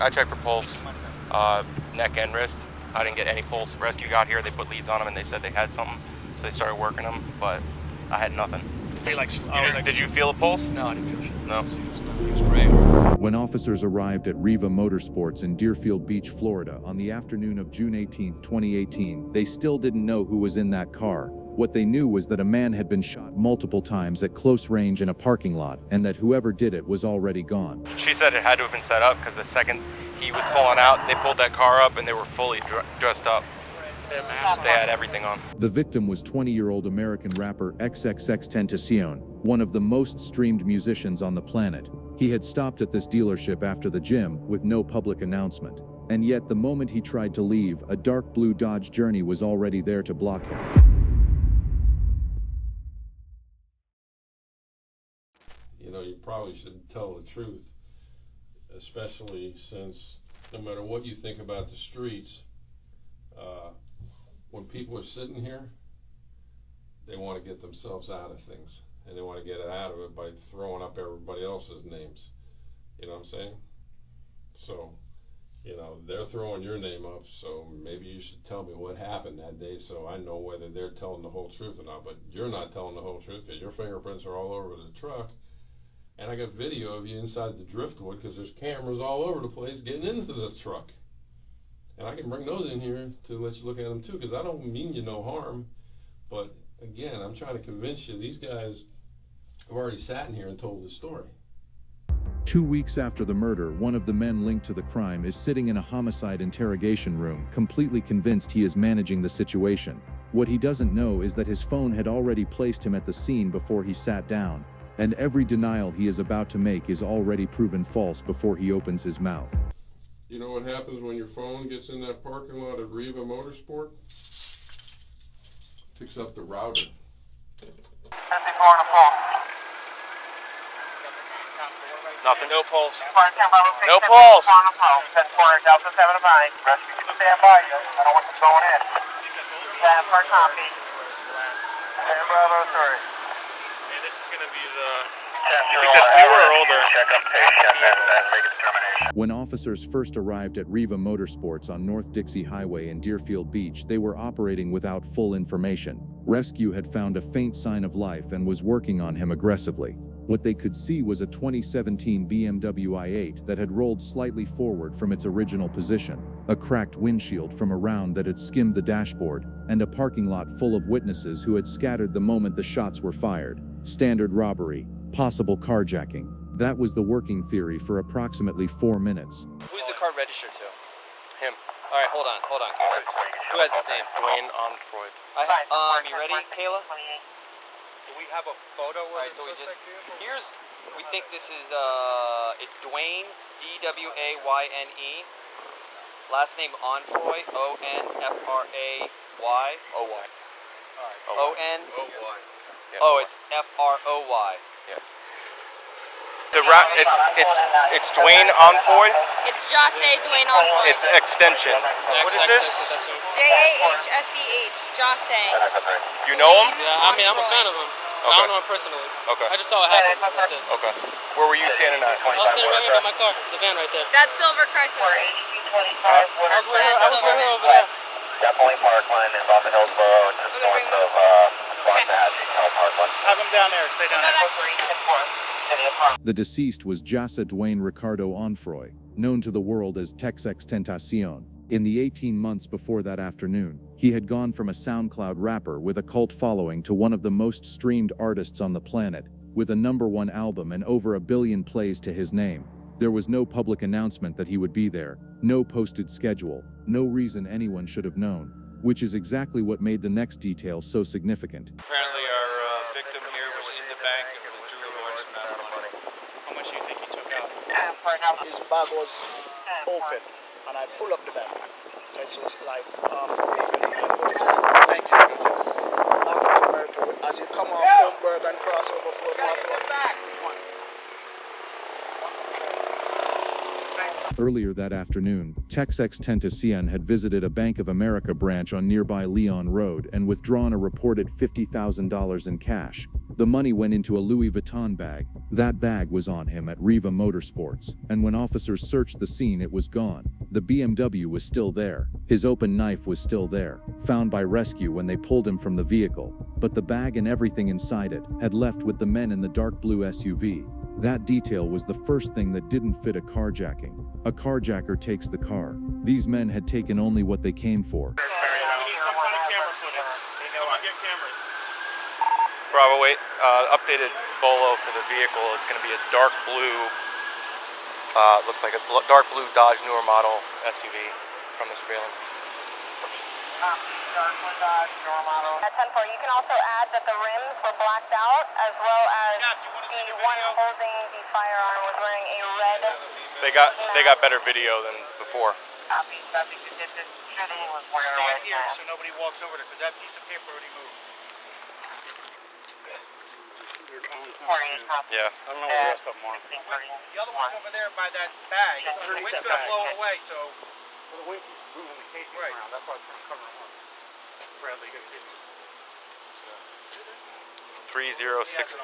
I checked for pulse, neck and wrist. I didn't get any pulse. Rescue got here, they put leads on them and they said they had something, so they started working them, but I had nothing. Did you feel a pulse? No, I didn't feel shit. No. He was great. When officers arrived at Riva Motorsports in Deerfield Beach, Florida on the afternoon of June 18, 2018, they still didn't know who was in that car. What they knew was that a man had been shot multiple times at close range in a parking lot, and that whoever did it was already gone. She said it had to have been set up because the second he was pulling out, they pulled that car up and they were fully dressed up. They had everything on. The victim was 20-year-old American rapper XXXTentacion, one of the most streamed musicians on the planet. He had stopped at this dealership after the gym with no public announcement. And yet the moment he tried to leave, a dark blue Dodge Journey was already there to block him. You know, you probably should tell the truth, especially since no matter what you think about the streets, when people are sitting here, they want to get themselves out of things, and they want to get out of it by throwing up everybody else's names. You know what I'm saying? So, you know, they're throwing your name up, so maybe you should tell me what happened that day so I know whether they're telling the whole truth or not. But you're not telling the whole truth because your fingerprints are all over the truck. And I got video of you inside the driftwood because there's cameras all over the place getting into the truck. And I can bring those in here to let you look at them too, because I don't mean you no harm. But again, I'm trying to convince you, these guys have already sat in here and told the story. 2 weeks after the murder, one of the men linked to the crime is sitting in a homicide interrogation room, completely convinced he is managing the situation. What he doesn't know is that his phone had already placed him at the scene before he sat down. And every denial he is about to make is already proven false before he opens his mouth. You know what happens when your phone gets in that parking lot at Riva Motorsport? Picks up the router. Nothing. No pulse. No pulse. Delta 7 to mine. Rescue can stand by you. I don't want them going in. Stand for a copy. Bravo 3. This is going to be the... You think that's newer or older? When officers first arrived at Riva Motorsports on North Dixie Highway in Deerfield Beach, they were operating without full information. Rescue had found a faint sign of life and was working on him aggressively. What they could see was a 2017 BMW i8 that had rolled slightly forward from its original position, a cracked windshield from a round that had skimmed the dashboard, and a parking lot full of witnesses who had scattered the moment the shots were fired. Standard robbery, possible carjacking. That was the working theory for approximately 4 minutes. Who's the car registered to? Him. All right, hold on, Kayla. Who has his name? Dwayne Onfroyd. You ready, Kayla? Do we have a photo of Alright, so we think this is, it's Dwayne, D-W-A-Y-N-E. Last name Onfroy, O-N-F-R-A-Y. O-Y. O-N? O-Y. Yeah. Oh, it's F-R-O-Y. Yeah. It's Dwayne Onfroyd. It's Jose Dwayne Onfroyd. It's extension. What is this? J-A-H-S-E-H. Jose. You know him? Yeah, I mean, I'm a fan of him. I don't know him personally. Okay. I just saw it happen. That's it. Okay. Where were you standing at? I was standing right here by my car, the van right there. That's silver Chrysler. I was with her over there. Definitely Parkland is on the Hillsborough, just north of Parkland. Have them down there. Stay down there. The deceased was Jasa Dwayne Ricardo Onfroy, known to the world as XXXTentacion. In the 18 months before that afternoon, he had gone from a SoundCloud rapper with a cult following to one of the most streamed artists on the planet, with a #1 album and over 1 billion plays to his name. There was no public announcement that he would be there, no posted schedule, no reason anyone should have known, which is exactly what made the next detail so significant. Apparently our victim here was in the bank and withdrew a large amount of money. How much do you think he took out? His bag was open, and I pull up the bag. It was like half open, and I put it in. Thank you. Bank of America, as you come off Homburg and cross over Fort Martin. Earlier that afternoon, XXXTentacion had visited a Bank of America branch on nearby Leon Road and withdrawn a reported $50,000 in cash. The money went into a Louis Vuitton bag. That bag was on him at Riva Motorsports, and when officers searched the scene, it was gone. The BMW was still there. His open knife was still there, found by rescue when they pulled him from the vehicle. But the bag and everything inside it had left with the men in the dark blue SUV. That detail was the first thing that didn't fit a carjacking. A carjacker takes the car. These men had taken only what they came for. Bravo 8, updated bolo for the vehicle. It's going to be a dark blue, looks like a dark blue Dodge newer model SUV from the surveillance. At 10-4, you can also add that the rims were blacked out, as well as the one holding the firearm was wearing a red. They got better video than before. Stand here so nobody walks over there, because that piece of paper already moved. Yeah. I don't know where the rest of them are. The other one's over there by that bag. The wind's going to blow it away, so... Well, the wind keeps moving the casing around. That's why it's going to cover them up. Bradley, you got 3046.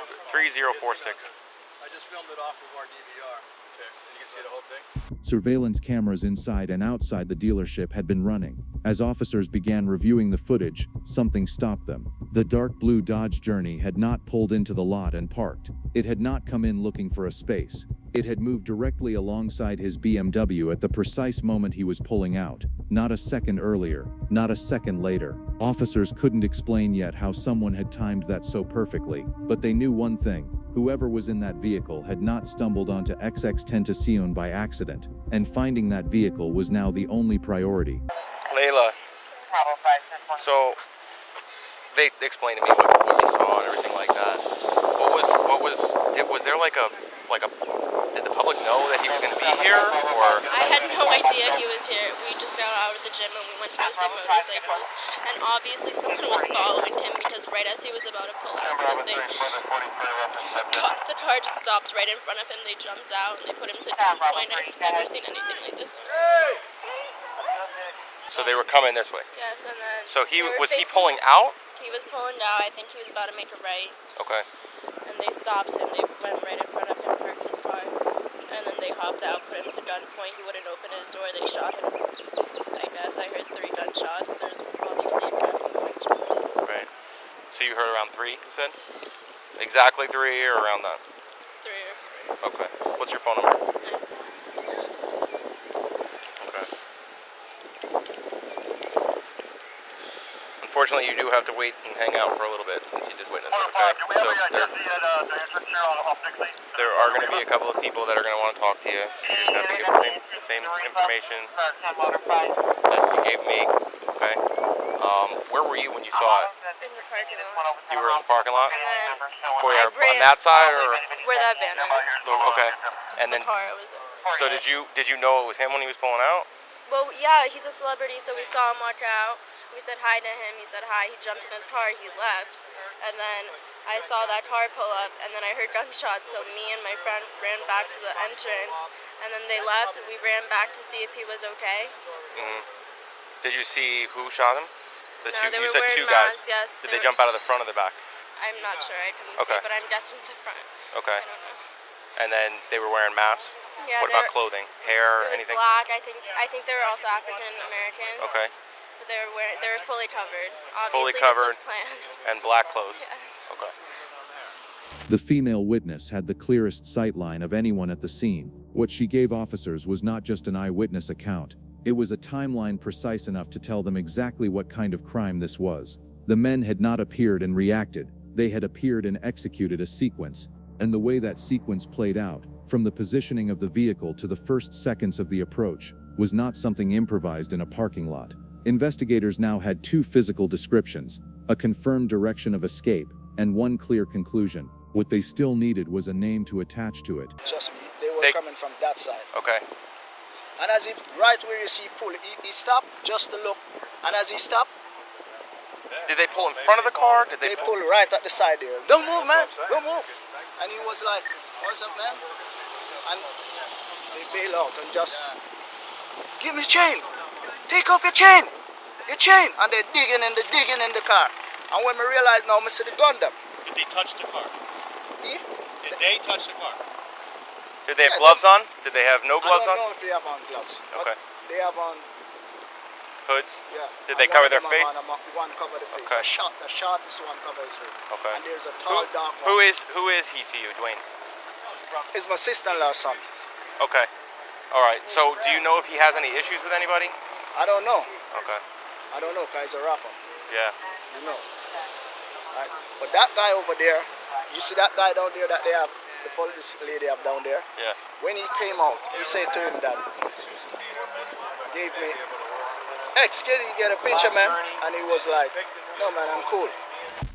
I just filmed it off of our DVR. Okay. You can see the whole thing? Surveillance cameras inside and outside the dealership had been running. As officers began reviewing the footage, something stopped them. The dark blue Dodge Journey had not pulled into the lot and parked. It had not come in looking for a space. It had moved directly alongside his BMW at the precise moment he was pulling out. Not a second earlier, not a second later. Officers couldn't explain yet how someone had timed that so perfectly, but they knew one thing. Whoever was in that vehicle had not stumbled onto XX Tentacion by accident, and finding that vehicle was now the only priority. Layla, so they explained to me what you saw and everything like that. Was there like a, did the public know that he was going to be here, or? I had no idea he was here. We just got out of the gym and we went to go see motorcycles. And obviously someone was following him because right as he was about to pull out something, the car just stopped right in front of him. They jumped out and they put him to gunpoint. I've never seen anything like this. So they were coming this way? Yes, and then... So was he pulling out? He was pulling out. I think he was about to make a right. Okay. And they stopped him. They went right in front of him, parked his car. And then they hopped out, put him to gunpoint. He wouldn't open his door. They shot him. I guess I heard 3 gunshots. There's obviously a crowd in. Right. So you heard around 3, you said? Yes. Exactly 3 or around that? 3 or 4. Okay. What's your phone number? Unfortunately, you do have to wait and hang out for a little bit since you did witness it, okay? So there are going to be a couple of people that are going to want to talk to you. You just have to give the same information that you gave me, okay? Where were you when you saw it? In the parking lot. You were in the parking lot? And then on that side or? Where that van is. Okay. And then, the car was it. So did you know it was him when he was pulling out? Well, yeah, he's a celebrity, so we saw him walk out. We said hi to him, he said hi, he jumped in his car, he left, and then I saw that car pull up, and then I heard gunshots, so me and my friend ran back to the entrance, and then they left, and we ran back to see if he was okay. Mm-hmm. Did you see who shot him? No, they you were said wearing 2 guys. masks, yes. Did they jump out of the front or the back? I'm not sure, I didn't see, but I'm guessing the front. Okay. I don't know. And then they were wearing masks? Yeah. What about clothing? Hair or anything? It was black, I think they were also African American. Okay. But they were fully covered. Fully Obviously, covered this was planned. and black clothes. Yes. Okay. The female witness had the clearest sightline of anyone at the scene. What she gave officers was not just an eyewitness account. It was a timeline precise enough to tell them exactly what kind of crime this was. The men had not appeared and reacted. They had appeared and executed a sequence. And the way that sequence played out, from the positioning of the vehicle to the first seconds of the approach, was not something improvised in a parking lot. Investigators now had 2 physical descriptions, a confirmed direction of escape, and one clear conclusion. What they still needed was a name to attach to it. Trust me, they were coming from that side. Okay. And as he, right where you see pull, he stopped just to look. And as he stopped, did they pull in front of the car? Did they pull right at the side there. Don't move, man. Don't move. And he was like, what's up, man? And they bail out and just, give me chain. Take off your chain. And they're digging in the car. And when we realized now, I see the gun them. Did they touch the car? Yeah. Did they touch the car? Did they have gloves on? Did they have no gloves I on? don't know if they have on gloves. Okay. They have on. Hoods? Yeah. Did they cover their face? One cover the face. Okay. The shortest one cover his face. Okay. And there's a tall, dark one. Who is he to you, Dwayne? It's my sister-in-law's son. Okay. All right. So, do you know if he has any issues with anybody? I don't know. Okay. I don't know, because he's a rapper. Yeah. You know. Right. But that guy over there, you see that guy down there that they have, the police lady have down there? Yeah. When he came out, he said to him that, gave me, X, can you get a picture, man? And he was like, no, man, I'm cool.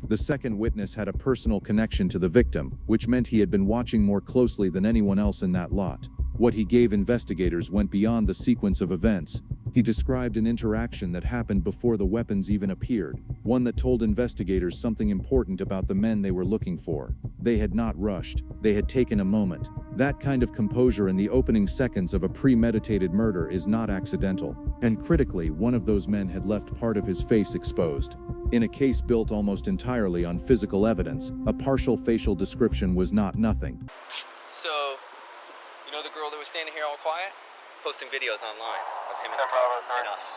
The second witness had a personal connection to the victim, which meant he had been watching more closely than anyone else in that lot. What he gave investigators went beyond the sequence of events. He described an interaction that happened before the weapons even appeared, one that told investigators something important about the men they were looking for. They had not rushed, they had taken a moment. That kind of composure in the opening seconds of a premeditated murder is not accidental. And critically, one of those men had left part of his face exposed. In a case built almost entirely on physical evidence, a partial facial description was not nothing. So, you know the girl that was standing here all quiet? Posting videos online of him in the car and us.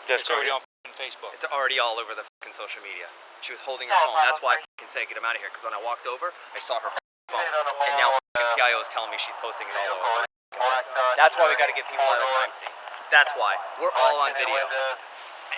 That's It's already on Facebook. It's already all over the fucking social media. She was holding her phone. That's why I fucking said get him out of here, because when I walked over, I saw her phone. And now fucking PIO is telling me she's posting it all over. That's why we gotta get people out of the crime scene. That's why. We're all on video.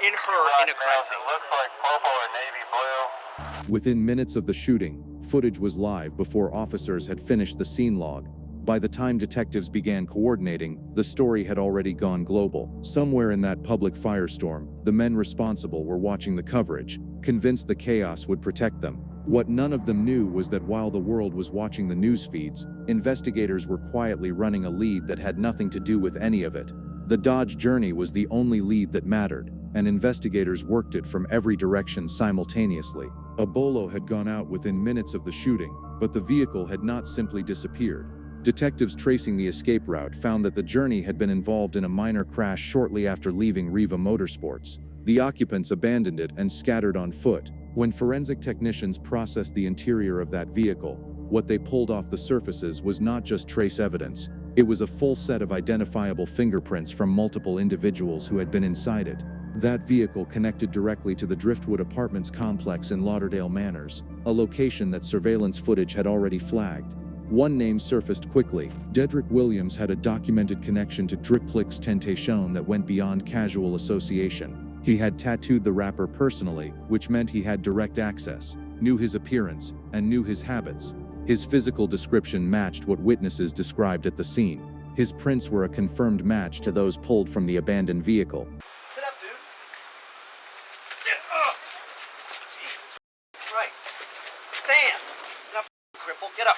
In her, in a crime scene. Looks like purple or navy blue. Within minutes of the shooting, footage was live before officers had finished the scene log. By the time detectives began coordinating, the story had already gone global. Somewhere in that public firestorm, the men responsible were watching the coverage, convinced the chaos would protect them. What none of them knew was that while the world was watching the news feeds, investigators were quietly running a lead that had nothing to do with any of it. The Dodge Journey was the only lead that mattered, and investigators worked it from every direction simultaneously. A bolo had gone out within minutes of the shooting, but the vehicle had not simply disappeared. Detectives tracing the escape route found that the Journey had been involved in a minor crash shortly after leaving Riva Motorsports. The occupants abandoned it and scattered on foot. When forensic technicians processed the interior of that vehicle, what they pulled off the surfaces was not just trace evidence. It was a full set of identifiable fingerprints from multiple individuals who had been inside it. That vehicle connected directly to the Driftwood Apartments complex in Lauderdale Manors, a location that surveillance footage had already flagged. One name surfaced quickly. Dedrick Williams had a documented connection to Dripclick's Tentation that went beyond casual association. He had tattooed the rapper personally, which meant he had direct access, knew his appearance, and knew his habits. His physical description matched what witnesses described at the scene. His prints were a confirmed match to those pulled from the abandoned vehicle. Sit up, dude. Sit up. Jesus. Right. Stand. Get up, cripple. Get up.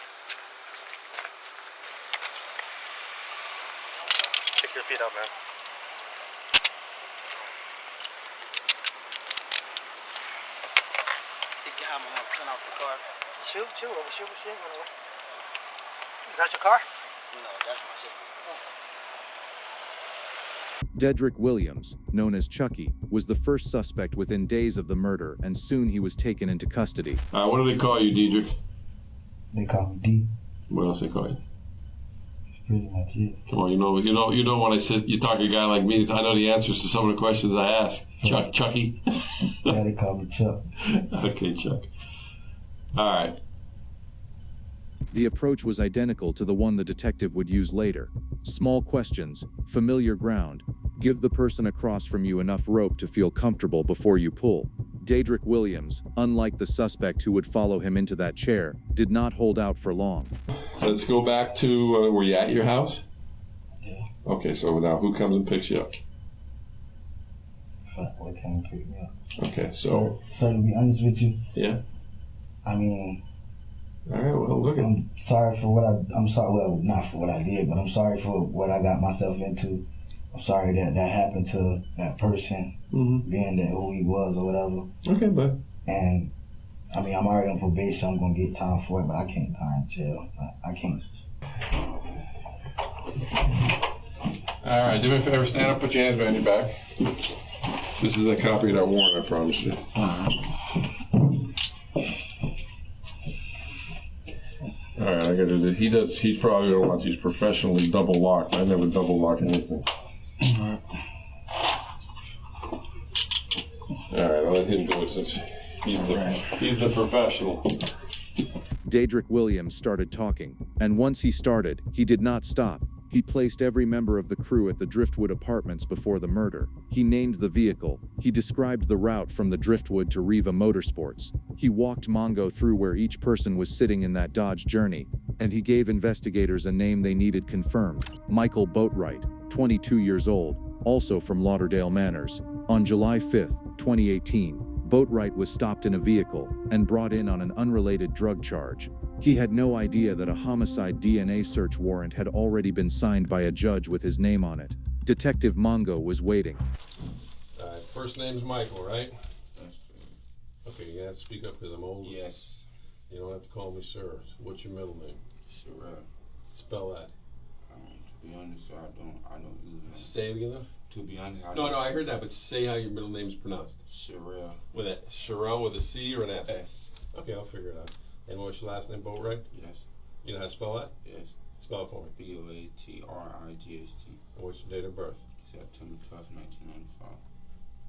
Kick your feet up, man. Turn off the car. Shoot. Is that your car? No, that's my sister's. Dedrick Williams, known as Chucky, was the first suspect within days of the murder, and soon he was taken into custody. What do they call you, Diedrich? They call me D. What else they call you? That's pretty much it. Come on, you know when I said you talk to a guy like me, I know the answers to some of the questions I ask. Chucky. Yeah, they call me Chuck. Okay, Chuck. All right. The approach was identical to the one the detective would use later. Small questions, familiar ground. Give the person across from you enough rope to feel comfortable before you pull. Dedrick Williams, unlike the suspect who would follow him into that chair, did not hold out for long. Let's go back to, were you at your house? Yeah. Okay, so now who comes and picks you up? What came and picked me up? Okay, so. So to be honest with you, Yeah. I mean, All right, well, look at. I'm sorry for what I'm sorry, well, not for what I did, but I'm sorry for what I got myself into. I'm sorry that happened to that person, being that who he was or whatever. Okay, bud. And, I mean, I'm already on probation, I'm going to get time for it, but I can't die in jail. I can't. All right, do me a favor, stand up, put your hands behind your back. This is a copy of that warrant, I promise you. he does. He's probably gonna watch. He's professionally double locked. I never double lock anything. All right, I'll let him do it since he's the professional. Daedric Williams started talking, and once he started, he did not stop. He placed every member of the crew at the Driftwood apartments before the murder. He named the vehicle. He described the route from the Driftwood to Riva Motorsports. He walked Mongo through where each person was sitting in that Dodge Journey, and he gave investigators a name they needed confirmed: Michael Boatwright, 22 years old, also from Lauderdale Manors. On July 5, 2018, Boatwright was stopped in a vehicle and brought in on an unrelated drug charge. He had no idea that a homicide DNA search warrant had already been signed by a judge with his name on it. Detective Mongo was waiting. First name's Michael, right? Okay, you have to speak up because I'm old. Yes. You don't have to call me sir. What's your middle name? Sherelle. Spell that. To be honest, sir, I don't use Say it again. To be honest, No, I heard that, but say how your middle name is pronounced. Sherelle. With a Sherelle with a C or an S? S. Okay, I'll figure it out. And what's your last name, Boatwright? Yes. You know how to spell that? Yes. Spell it for me. Boatrigst. And what's your date of birth? September 12th, 1995.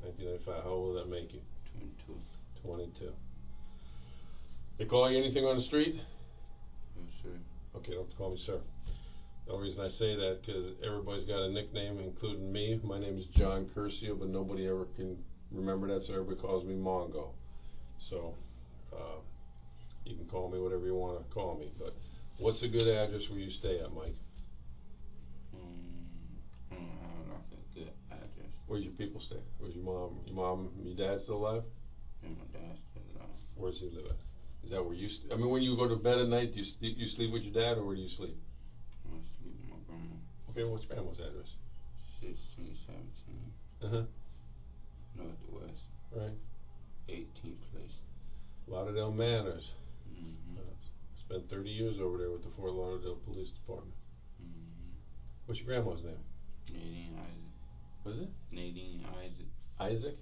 1995. How old will that make you? 22. 22. They call you anything on the street? Yes, sir. Okay, don't have to call me sir. The only reason I say that because everybody's got a nickname, including me. My name is John Curcio, but nobody ever can remember that, so everybody calls me Mongo. So, you can call me whatever you want to call me, but what's a good address where you stay at, Mike? I don't have like a good address. Where's your people stay? Where's your mom? Your dad still alive? Yeah, my dad's still alive. Where's he live at? Is that where you I mean, when you go to bed at night, do you sleep with your dad, or where do you sleep? I sleep with my grandma. Okay, what's your grandma's address? 1617. Northwest. Right. 18th place. Lauderdale Manors. Mm-hmm. Spent 30 years over there with the Fort Lauderdale Police Department. Mm-hmm. What's your grandma's name? Nadine Isaac. What is it? Nadine Isaac. Isaac?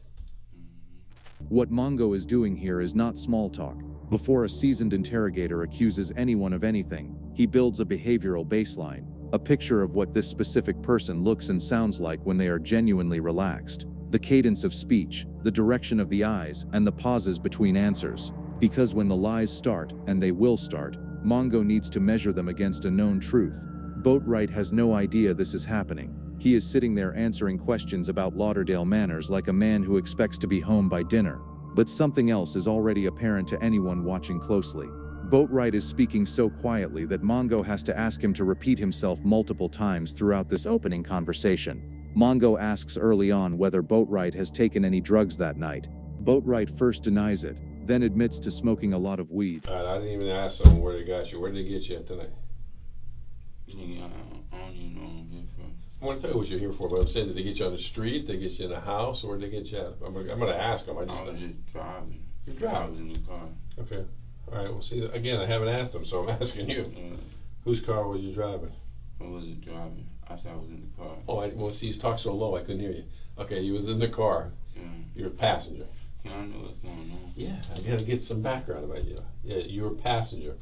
What Mongo is doing here is not small talk. Before a seasoned interrogator accuses anyone of anything, he builds a behavioral baseline, a picture of what this specific person looks and sounds like when they are genuinely relaxed. The cadence of speech, the direction of the eyes, and the pauses between answers. Because when the lies start, and they will start, Mongo needs to measure them against a known truth. Boatwright has no idea this is happening. He is sitting there answering questions about Lauderdale Manors like a man who expects to be home by dinner. But something else is already apparent to anyone watching closely. Boatwright is speaking so quietly that Mongo has to ask him to repeat himself multiple times throughout this opening conversation. Mongo asks early on whether Boatwright has taken any drugs that night. Boatwright first denies it, then admits to smoking a lot of weed. Alright, I didn't even ask them where they got you. Where did they get you at tonight? Nigga, I don't even know what I'm here for. I want to tell you what you're here for, but I'm saying, did they get you on the street? Did they get you in a house? Or did they get you at? I'm going to ask them. I was just driving. You're driving? I was in the car. Okay. Alright, well see, again, I haven't asked them, so I'm asking you. Whose car was you driving? I wasn't driving. I said I was in the car. Oh, well see, you talked so low, I couldn't hear you. Okay, you was in the car. Yeah. You're a passenger. Yeah, I know what's going on. Yeah, I got to get some background about you. Yeah, you're a passenger.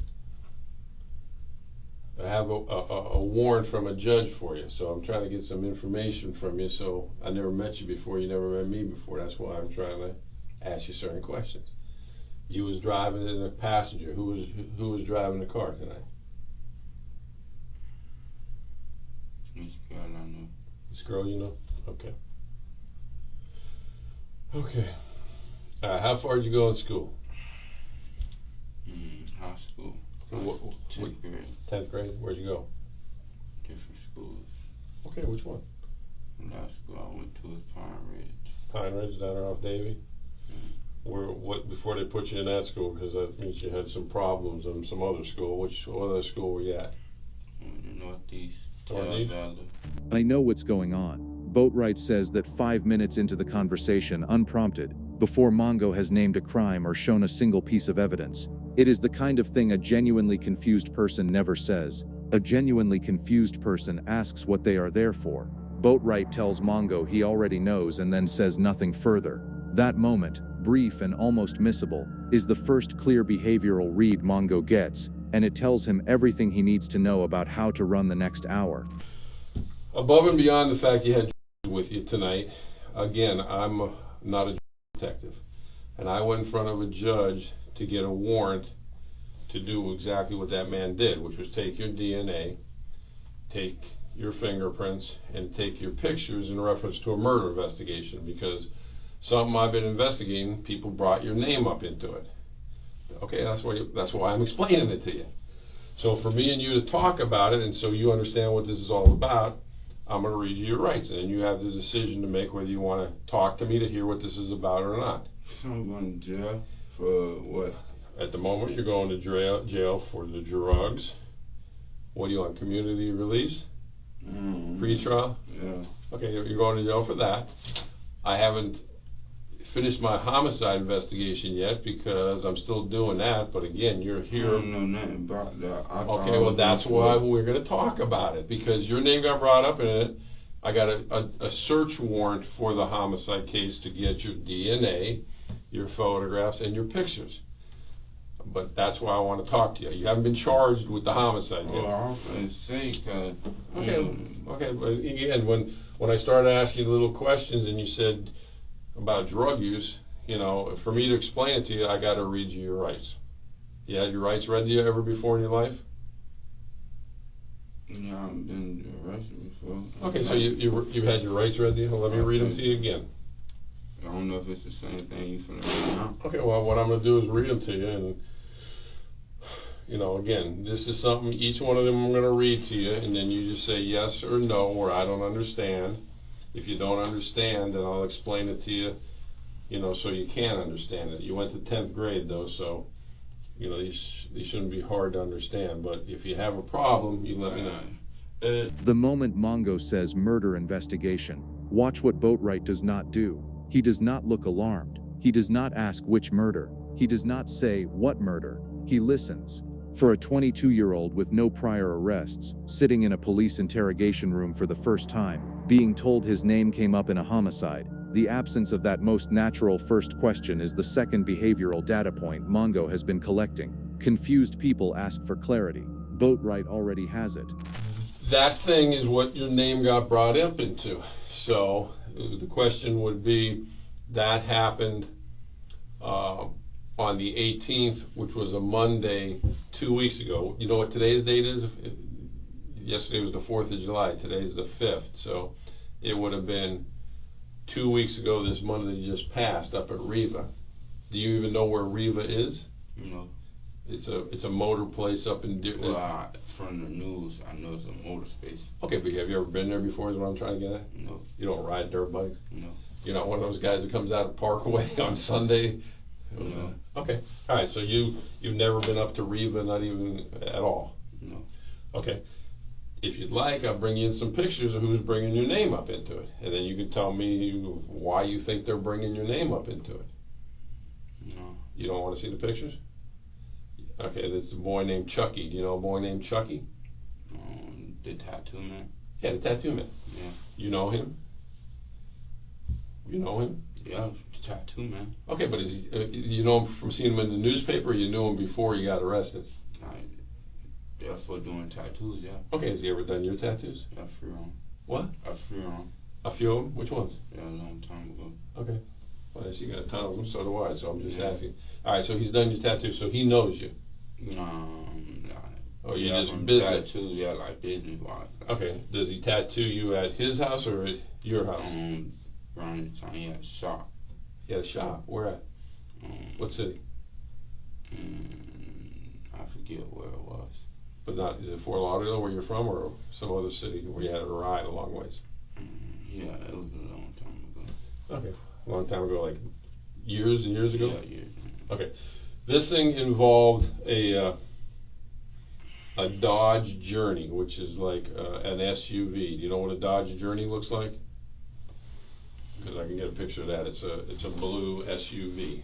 I have a warrant from a judge for you, so I'm trying to get some information from you. So I never met you before, you never met me before. That's why I'm trying to ask you certain questions. You was driving as a passenger. Who was driving the car tonight? This girl I know. This girl you know? Okay. Okay. How far did you go in school? High school. 10th grade. 10th grade? Where'd you go? Different schools. Okay, which one? Last school I went to was Pine Ridge. Pine Ridge down there off Davie? Before they put you in that school, because that means you had some problems in some other school. What other school were you at? The Northeast. Northeast? I know what's going on. Boatwright says that 5 minutes into the conversation, unprompted, before Mongo has named a crime or shown a single piece of evidence. It is the kind of thing a genuinely confused person never says. A genuinely confused person asks what they are there for. Boatwright tells Mongo he already knows and then says nothing further. That moment, brief and almost missable, is the first clear behavioral read Mongo gets. and it tells him everything he needs to know about how to run the next hour. Above and beyond the fact you had with you tonight, again, I'm not a detective, and I went in front of a judge to get a warrant to do exactly what that man did, which was take your DNA, take your fingerprints, and take your pictures in reference to a murder investigation, because something I've been investigating, people brought your name up into it. Okay, that's why I'm explaining it to you. So for me and you to talk about it, and so you understand what this is all about, I'm going to read you your rights, and then you have the decision to make whether you want to talk to me to hear what this is about or not. I'm going to jail for what? At the moment, you're going to jail for the drugs. What are you on, community release? Pre-trial? Yeah. Okay, you're going to jail for that. I haven't finished my homicide investigation yet because I'm still doing that, but again, you're here. I don't know nothing about that. Okay, well, that's why we're going to talk about it, because your name got brought up in it. I got a search warrant for the homicide case to get your DNA, your photographs, and your pictures. But that's why I want to talk to you. You haven't been charged with the homicide yet. Well, I was going to say, cause okay, but again, when I started asking you little questions and you said about drug use, you know, for me to explain it to you, I got to read you your rights. You had your rights read to you ever before in your life? Yeah, I've been arrested before. Okay, so you've had your rights read to you? Well, let me read them to you again. I don't know if it's the same thing you finna read now. Okay, well, what I'm going to do is read them to you, and you know, again, this is something, each one of them I'm going to read to you, and then you just say yes or no, or I don't understand. If you don't understand, then I'll explain it to you, you know, so you can understand it. You went to 10th grade, though, so, you know, these shouldn't be hard to understand. But if you have a problem, you let me know. The moment Mongo says murder investigation, watch what Boatwright does not do. He does not look alarmed. He does not ask which murder. He does not say what murder. He listens. For a 22-year-old with no prior arrests, sitting in a police interrogation room for the first time, being told his name came up in a homicide, the absence of that most natural first question is the second behavioral data point Mongo has been collecting. Confused people ask for clarity. Boatwright already has it. That thing is what your name got brought up into. So the question would be, that happened on the 18th, which was a Monday 2 weeks ago. You know what today's date is? Yesterday was the 4th of July. Today's the 5th. So it would have been 2 weeks ago this Monday just passed up at Riva. Do you even know where Riva is? No. It's a motor place up in Deerfield. Well, from the news, I know it's a motor space. Okay, but have you ever been there before is what I'm trying to get at? No. You don't ride dirt bikes? No. You're not one of those guys that comes out of Parkway on Sunday? No. Okay. All right, so you've never been up to Riva, not even at all? No. Okay. If you'd like, I'll bring you in some pictures of who's bringing your name up into it. And then you can tell me why you think they're bringing your name up into it. No. You don't want to see the pictures? Okay, this is a boy named Chucky. Do you know a boy named Chucky? The tattoo man? Yeah, the tattoo man. Yeah. You know him? You know him? Yeah, the tattoo man. Okay, but is he, you know him from seeing him in the newspaper, or you knew him before he got arrested? Yeah, for doing tattoos, yeah. Okay, has he ever done your tattoos? Yeah, a few of them. What? A few of them. A few of them? Which ones? Yeah, a long time ago. Okay. Well, I see you got a ton of them, so do I, so I'm just asking. All right, so he's done your tattoos, so he knows you? Oh, you yeah, just business? Tattoos, yeah, like business-wise. Okay. Does he tattoo you at his house or at your house? Around the time he had a shop. He had a shop? Where at? What city? I forget where it was. But not, is it Fort Lauderdale where you're from, or some other city where you had to ride a long ways? Yeah, it was a long time ago. Okay. A long time ago, like years and years ago? Yeah, years. Okay. This thing involved a Dodge Journey, which is like an SUV. Do you know what a Dodge Journey looks like? Because I can get a picture of that. It's a blue SUV.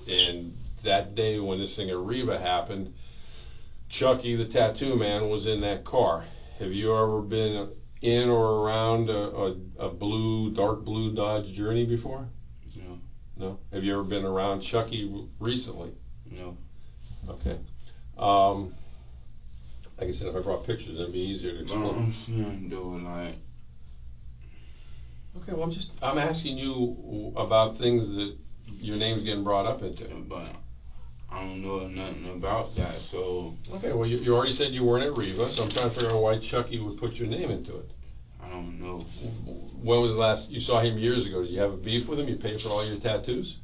And that day when this thing at Riva happened, Chucky, the tattoo man, was in that car. Have you ever been in or around a dark blue Dodge Journey before? No. No? Have you ever been around Chucky recently? No. Okay. Like I said, if I brought pictures, it'd be easier to explain. I'm saying though, like. Okay, well, I'm asking you about things that your name's getting brought up into. But I don't know nothing about that, so. Okay, well, you already said you weren't at Riva, so I'm trying to figure out why Chucky would put your name into it. I don't know. When was the last you saw him? Years ago? Did you have a beef with him? You paid for all your tattoos?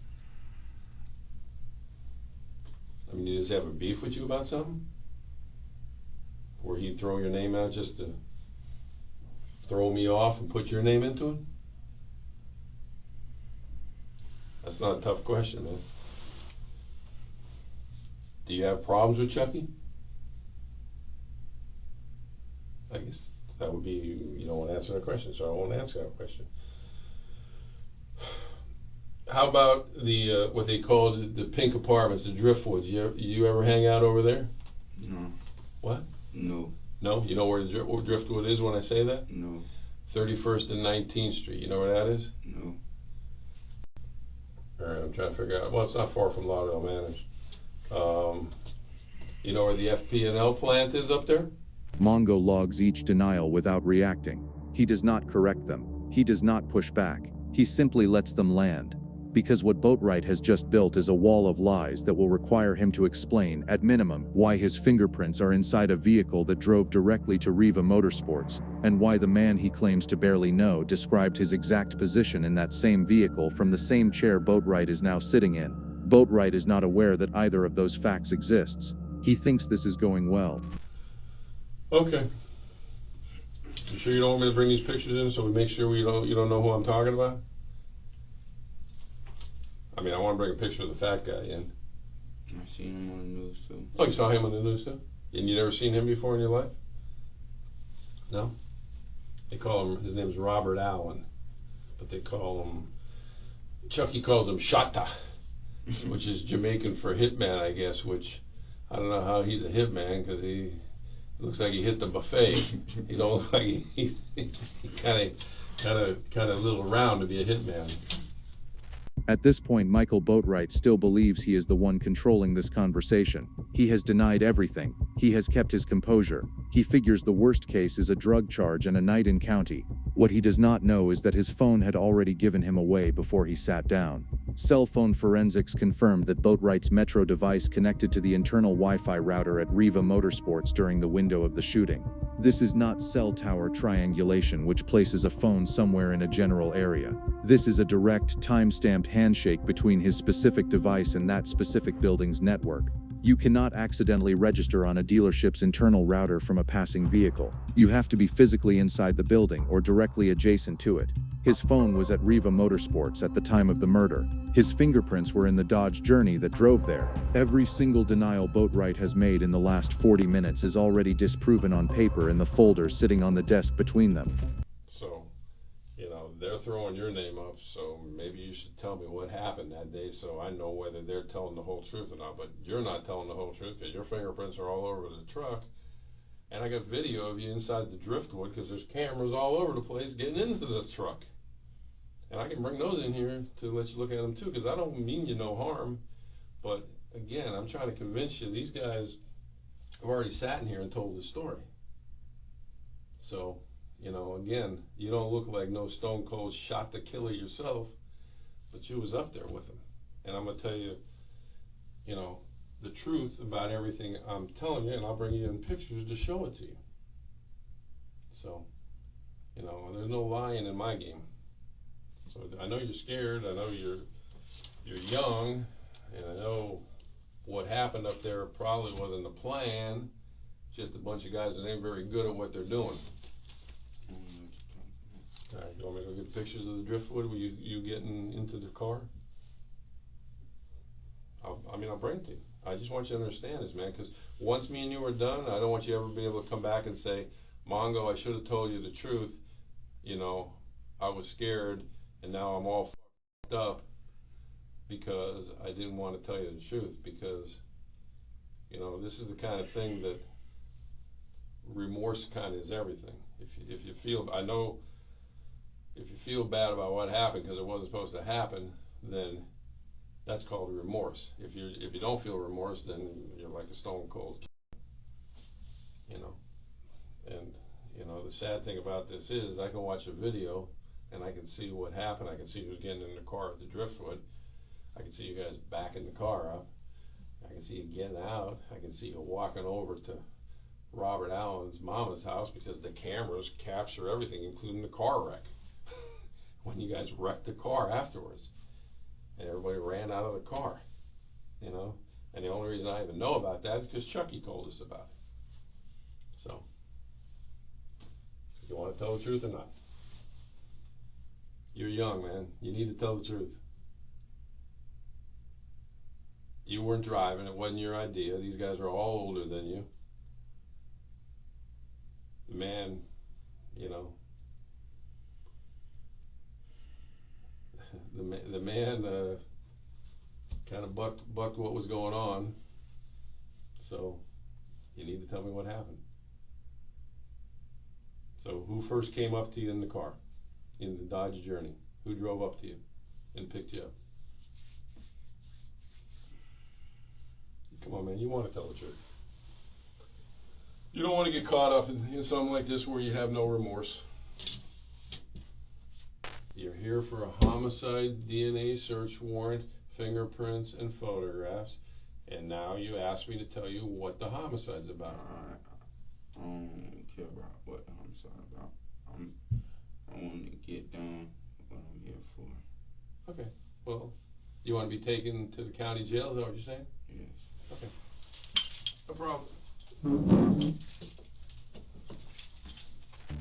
I mean, did he have a beef with you about something? Where he'd throw your name out just to throw me off and put your name into it? That's not a tough question, man. Do you have problems with Chucky? I guess that would be, you don't want to answer that question, so I won't answer that question. How about the what they call the pink apartments, the Driftwoods? You ever hang out over there? No. What? No. No? You know where the Driftwood is when I say that? No. 31st and 19th Street. You know where that is? No. Alright, I'm trying to figure out. Well, it's not far from Lauderdale Manors. You know where the FP&L plant is up there? Mongo logs each denial without reacting. He does not correct them. He does not push back. He simply lets them land. Because what Boatwright has just built is a wall of lies that will require him to explain, at minimum, why his fingerprints are inside a vehicle that drove directly to Riva Motorsports, and why the man he claims to barely know described his exact position in that same vehicle from the same chair Boatwright is now sitting in. Boatwright is not aware that either of those facts exists. He thinks this is going well. Okay. You sure you don't want me to bring these pictures in so we make sure you don't know who I'm talking about? I mean, I want to bring a picture of the fat guy in. I seen him on the news too. Oh, you saw him on the news too? And you never seen him before in your life? No? They call him, his name's Robert Allen, but they call him, Chucky calls him Shatta, which is Jamaican for hitman, I guess, which I don't know how he's a hitman because he looks like he hit the buffet. He don't look like he kind of a little round to be a hitman. At this point, Michael Boatwright still believes he is the one controlling this conversation. He has denied everything. He has kept his composure. He figures the worst case is a drug charge and a night in county. What he does not know is that his phone had already given him away before he sat down. Cell phone forensics confirmed that Boatwright's Metro device connected to the internal Wi-Fi router at Riva Motorsports during the window of the shooting. This is not cell tower triangulation, which places a phone somewhere in a general area. This is a direct, time-stamped handshake between his specific device and that specific building's network. You cannot accidentally register on a dealership's internal router from a passing vehicle. You have to be physically inside the building or directly adjacent to it. His phone was at Riva Motorsports at the time of the murder. His fingerprints were in the Dodge Journey that drove there. Every single denial Boatwright has made in the last 40 minutes is already disproven on paper in the folder sitting on the desk between them. So, they're throwing your name up, so maybe you should tell me what happened that day so I know whether they're telling the whole truth or not. But you're not telling the whole truth because your fingerprints are all over the truck. And I got video of you inside the Driftwood because there's cameras all over the place getting into the truck. And I can bring those in here to let you look at them too, because I don't mean you no harm. But again, I'm trying to convince you, these guys have already sat in here and told the story. So, again, you don't look like no stone cold shot the killer yourself, but you was up there with him. And I'm going to tell you, the truth about everything I'm telling you, and I'll bring you in pictures to show it to you. So, there's no lying in my game. So I know you're scared, I know you're young, and I know what happened up there probably wasn't the plan, just a bunch of guys that ain't very good at what they're doing. Alright, you want me to go get pictures of the Driftwood? Were you getting into the car? I'll bring it to you. I just want you to understand this, man, because once me and you are done, I don't want you ever to be able to come back and say, Mongo, I should have told you the truth, I was scared, and now I'm all fucked up because I didn't want to tell you the truth, because, this is the kind of thing that remorse kind of is everything. If you feel bad about what happened because it wasn't supposed to happen, then That's called remorse. If you don't feel remorse, then you're like a stone cold, you know. And you know, the sad thing about this is I can watch a video and I can see what happened. I can see who's getting in the car at the Driftwood. I can see you guys backing the car up. I can see you getting out. I can see you walking over to Robert Allen's mama's house because the cameras capture everything, including the car wreck. When you guys wrecked the car afterwards. And everybody ran out of the car, you know. And the only reason I even know about that is because Chucky told us about it. So, you want to tell the truth or not? You're young, man. You need to tell the truth. You weren't driving. It wasn't your idea. These guys are all older than you. The man, you know, the man kind of bucked what was going on. So you need to tell me what happened. So who first came up to you in the car, in the Dodge Journey? Who drove up to you and picked you up? Come on, man, you want to tell the truth. You don't want to get caught up in something like this where you have no remorse. You're here for a homicide DNA search warrant, fingerprints, and photographs, and now you ask me to tell you what the homicide's about. I don't care about what the homicide about. I want to get done what I'm here for. Okay. Well, you want to be taken to the county jail? Is that what you're saying? Yes. Okay. No problem.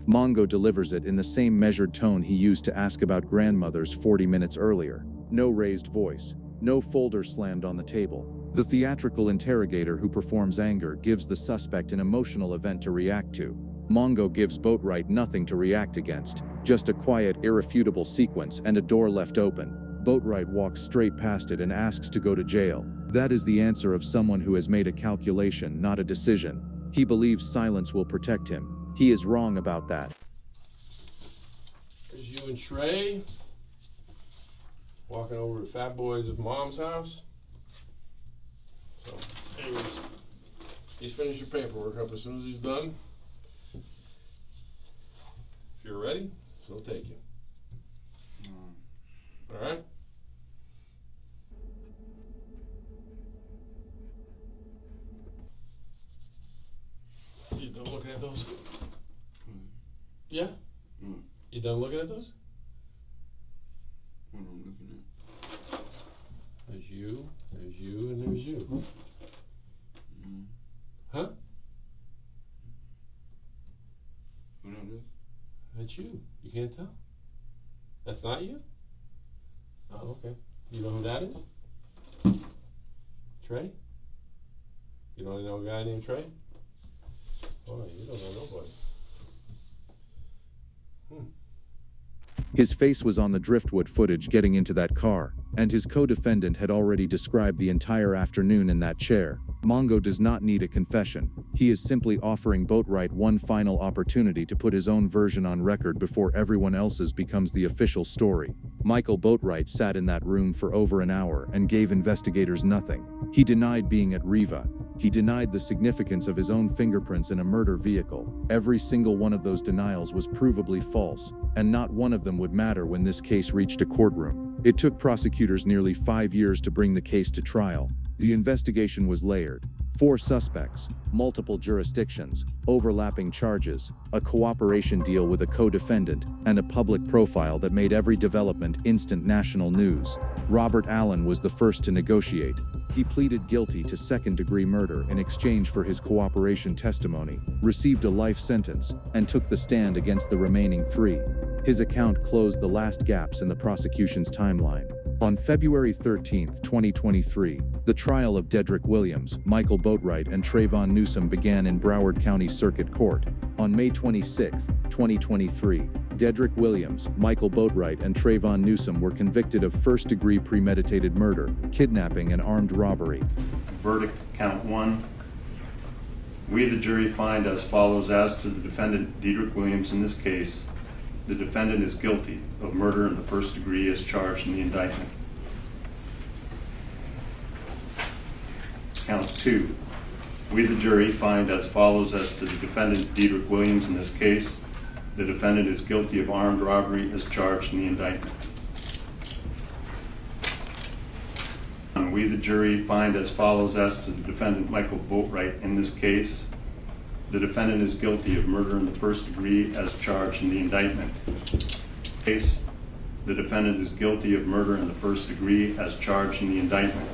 Mongo delivers it in the same measured tone he used to ask about grandmothers 40 minutes earlier. No raised voice. No folder slammed on the table. The theatrical interrogator who performs anger gives the suspect an emotional event to react to. Mongo gives Boatwright nothing to react against, just a quiet, irrefutable sequence and a door left open. Boatwright walks straight past it and asks to go to jail. That is the answer of someone who has made a calculation, not a decision. He believes silence will protect him. He is wrong about that. There's you and Trey walking over to Fat Boy's mom's house. So, anyways, he's finished your paperwork up. As soon as he's done, if you're ready, he'll take you. All right? You done looking at those? Yeah? You done looking at those? What I'm looking at? There's you, and there's you. Huh? What is this? That's you. You can't tell? That's not you? Oh, okay. You know who that is? Trey? You don't know a guy named Trey? Boy, you don't know nobody. His face was on the Driftwood footage getting into that car, and his co-defendant had already described the entire afternoon in that chair. Mongo does not need a confession. He is simply offering Boatwright one final opportunity to put his own version on record before everyone else's becomes the official story. Michael Boatwright sat in that room for over an hour and gave investigators nothing. He denied being at Riva. He denied the significance of his own fingerprints in a murder vehicle. Every single one of those denials was provably false, and not one of them would matter when this case reached a courtroom. It took prosecutors nearly 5 years to bring the case to trial. The investigation was layered. 4 suspects, multiple jurisdictions, overlapping charges, a cooperation deal with a co-defendant, and a public profile that made every development instant national news. Robert Allen was the first to negotiate. He pleaded guilty to second-degree murder in exchange for his cooperation testimony, received a life sentence, and took the stand against the remaining 3. His account closed the last gaps in the prosecution's timeline. On February 13, 2023, the trial of Dedrick Williams, Michael Boatwright, and Trayvon Newsom began in Broward County Circuit Court. On May 26, 2023, Dedrick Williams, Michael Boatwright, and Trayvon Newsom were convicted of first-degree premeditated murder, kidnapping, and armed robbery. Verdict, count 1. We, the jury, find as follows as to the defendant, Dedrick Williams, in this case. The defendant is guilty of murder in the first degree as charged in the indictment. Count 2. We, the jury, find as follows as to the defendant, Diedrich Williams, in this case. The defendant is guilty of armed robbery as charged in the indictment. And we, the jury, find as follows as to the defendant, Michael Boatwright, in this case. The defendant is guilty of murder in the first degree as charged in the indictment. Case. The defendant is guilty of murder in the first degree as charged in the indictment.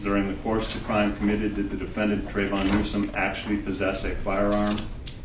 During the course of the crime committed, did the defendant, Trayvon Newsom, actually possess a firearm?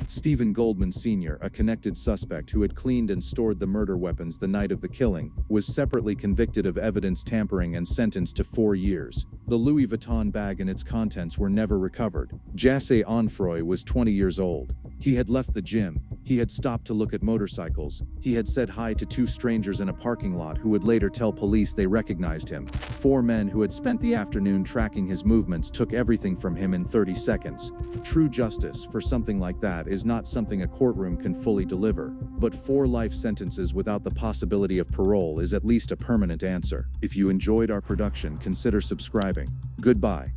Stephen Goldman Sr., a connected suspect who had cleaned and stored the murder weapons the night of the killing, was separately convicted of evidence tampering and sentenced to 4 years. The Louis Vuitton bag and its contents were never recovered. Jasse Onfroy was 20 years old. He had left the gym. He had stopped to look at motorcycles. He had said hi to 2 strangers in a parking lot who would later tell police they recognized him. 4 men who had spent the afternoon tracking his movements took everything from him in 30 seconds. True justice for something like that is not something a courtroom can fully deliver, but 4 life sentences without the possibility of parole is at least a permanent answer. If you enjoyed our production, consider subscribing. Goodbye.